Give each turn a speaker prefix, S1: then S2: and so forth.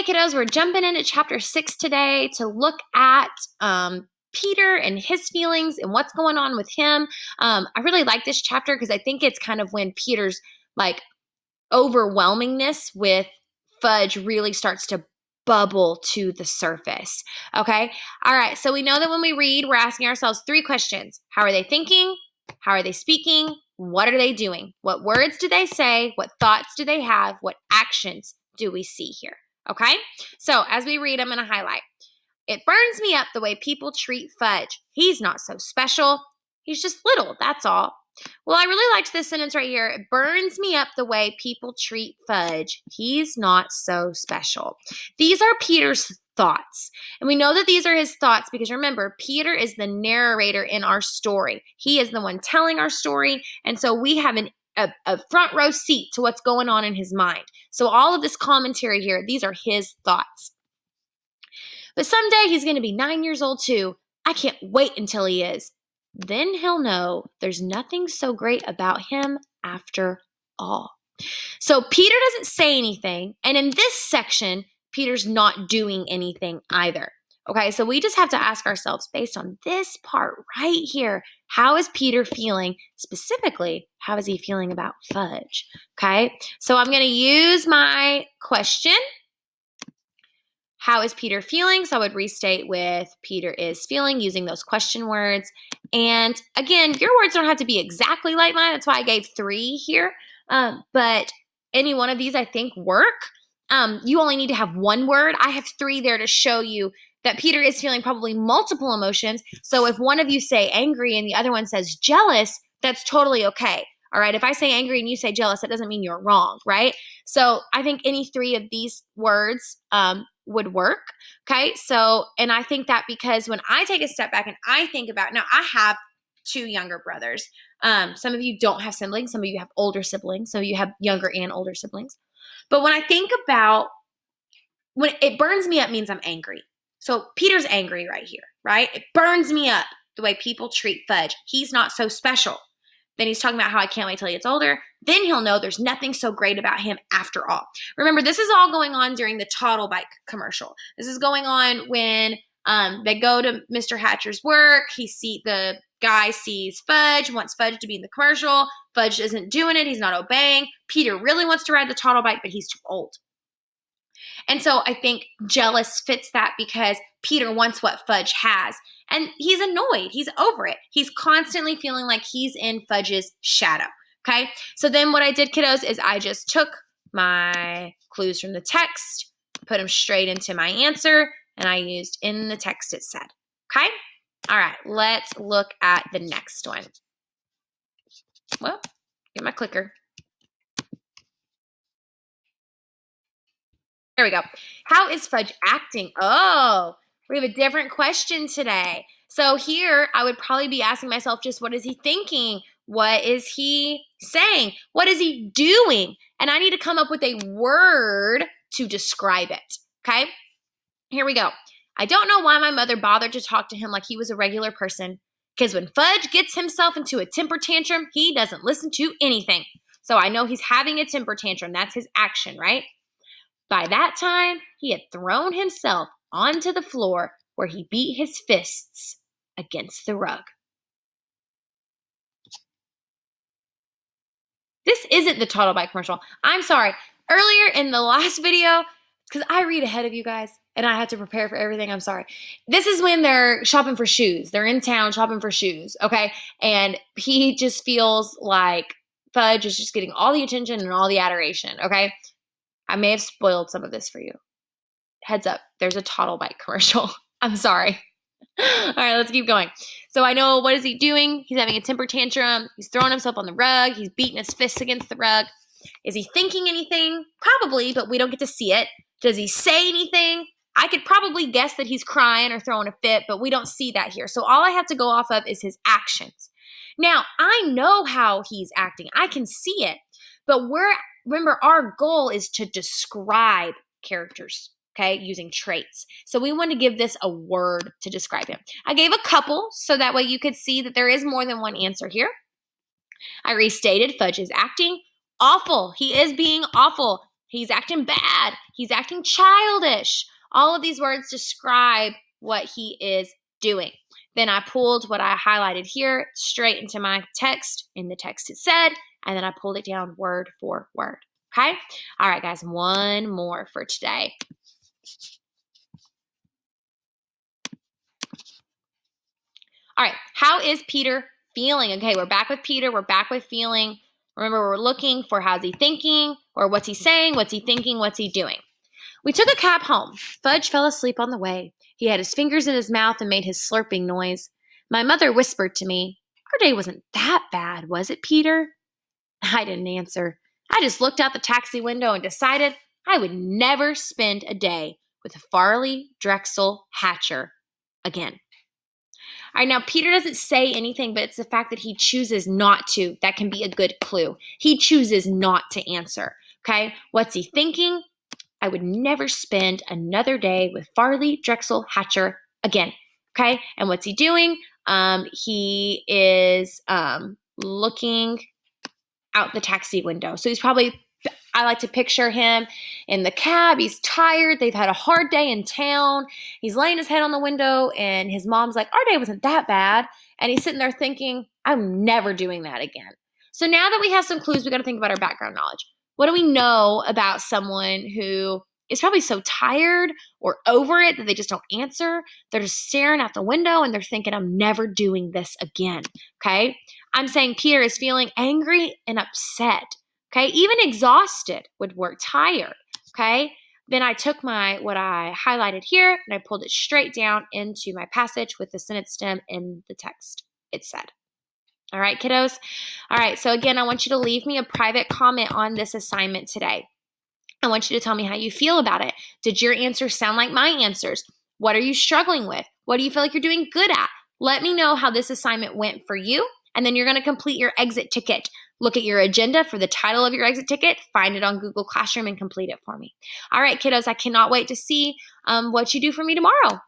S1: Okay, kiddos, we're jumping into chapter 6 today to look at Peter and his feelings and what's going on with him. I really like this chapter because I think it's kind of when Peter's like overwhelmingness with Fudge really starts to bubble to the surface. Okay. All right. So we know that when we read, we're asking ourselves 3 questions. How are they thinking? How are they speaking? What are they doing? What words do they say? What thoughts do they have? What actions do we see here? Okay. So as we read, I'm going to highlight. It burns me up the way people treat Fudge. He's not so special. He's just little. That's all. Well, I really liked this sentence right here. It burns me up the way people treat Fudge. He's not so special. These are Peter's thoughts. And we know that these are his thoughts because remember, Peter is the narrator in our story. He is the one telling our story. And so we have a front row seat to what's going on in his mind. So all of this commentary here, these are his thoughts. But someday he's going to be 9 years old too. I can't wait until he is. Then he'll know there's nothing so great about him after all. So Peter doesn't say anything. And in this section, Peter's not doing anything either. Okay, so we just have to ask ourselves, based on this part right here, how is Peter feeling? Specifically, how is he feeling about Fudge? Okay, so I'm going to use my question. How is Peter feeling? So I would restate with Peter is feeling using those question words. And again, your words don't have to be exactly like mine. That's why I gave 3 here. But any one of these I think work. You only need to have 1 word. I have 3 there to show you that Peter is feeling probably multiple emotions. So if one of you say angry and the other one says jealous, that's totally okay. All right. If I say angry and you say jealous, that doesn't mean you're wrong, right? So I think any 3 of these words would work. Okay. So, and I think that because when I take a step back and I think about, now I have 2 younger brothers. Some of you don't have siblings. Some of you have older siblings. Some of you have younger and older siblings. But when I think about when it burns me up means I'm angry. So Peter's angry right here, right? It burns me up the way people treat Fudge. He's not so special. Then he's talking about how I can't wait till he gets older. Then he'll know there's nothing so great about him after all. Remember, this is all going on during the Toddle Bike commercial. This is going on when they go to Mr. Hatcher's work. The guy sees Fudge, wants Fudge to be in the commercial. Fudge isn't doing it. He's not obeying. Peter really wants to ride the Toddle Bike, but he's too old. And so I think jealous fits that because Peter wants what Fudge has. And he's annoyed. He's over it. He's constantly feeling like he's in Fudge's shadow. Okay? So then what I did, kiddos, is I just took my clues from the text, put them straight into my answer, and I used in the text it said. Okay? All right. Let's look at the next one. Well, get my clicker. There we go. How is Fudge acting? Oh, we have a different question today. So here I would probably be asking myself just what is he thinking? What is he saying? What is he doing? And I need to come up with a word to describe it. Okay? Here we go. I don't know why my mother bothered to talk to him like he was a regular person. Because when Fudge gets himself into a temper tantrum, he doesn't listen to anything. So I know he's having a temper tantrum. That's his action, right? By that time, he had thrown himself onto the floor where he beat his fists against the rug. This isn't the Toddle Bike commercial. I'm sorry. Earlier in the last video, because I read ahead of you guys and I have to prepare for everything, I'm sorry. This is when they're shopping for shoes. They're in town shopping for shoes, okay? And he just feels like Fudge is just getting all the attention and all the adoration, okay? I may have spoiled some of this for you. Heads up, there's a Toddle Bike commercial. I'm sorry. All right, let's keep going. So I know, what is he doing? He's having a temper tantrum. He's throwing himself on the rug. He's beating his fists against the rug. Is he thinking anything? Probably, but we don't get to see it. Does he say anything? I could probably guess that he's crying or throwing a fit, but we don't see that here. So all I have to go off of is his actions. Now, I know how he's acting. I can see it, but remember, our goal is to describe characters, okay, using traits. So we want to give this a word to describe him. I gave a couple, so that way you could see that there is more than one answer here. I restated Fudge is acting awful. He is being awful. He's acting bad. He's acting childish. All of these words describe what he is doing. Then I pulled what I highlighted here straight into my text. In the text it said, and then I pulled it down word for word. Okay? All right, guys, one more for today. All right, how is Peter feeling? Okay, we're back with Peter. We're back with feeling. Remember, we're looking for how's he thinking, or what's he saying, what's he thinking, what's he doing. We took a cab home. Fudge fell asleep on the way. He had his fingers in his mouth and made his slurping noise. My mother whispered to me, "Our day wasn't that bad, was it, Peter?" I didn't answer. I just looked out the taxi window and decided I would never spend a day with Farley Drexel Hatcher again. All right, now Peter doesn't say anything, but it's the fact that he chooses not to. That can be a good clue. He chooses not to answer. Okay, what's he thinking? I would never spend another day with Farley Drexel Hatcher again. Okay, and what's he doing? He is looking out the taxi window. So he's probably, I like to picture him in the cab. He's tired. They've had a hard day in town. He's laying his head on the window, and his mom's like, "Our day wasn't that bad." And he's sitting there thinking, "I'm never doing that again." So now that we have some clues, we got to think about our background knowledge. What do we know about someone who is probably so tired or over it that they just don't answer? They're just staring out the window and they're thinking, "I'm never doing this again." Okay. I'm saying Peter is feeling angry and upset. Okay. Even exhausted would work, tired. Okay. Then I took what I highlighted here and I pulled it straight down into my passage with the sentence stem in the text. It said. All right, kiddos. All right. So again, I want you to leave me a private comment on this assignment today. I want you to tell me how you feel about it. Did your answers sound like my answers? What are you struggling with? What do you feel like you're doing good at? Let me know how this assignment went for you. And then you're going to complete your exit ticket. Look at your agenda for the title of your exit ticket, find it on Google Classroom, and complete it for me. All right, kiddos, I cannot wait to see what you do for me tomorrow.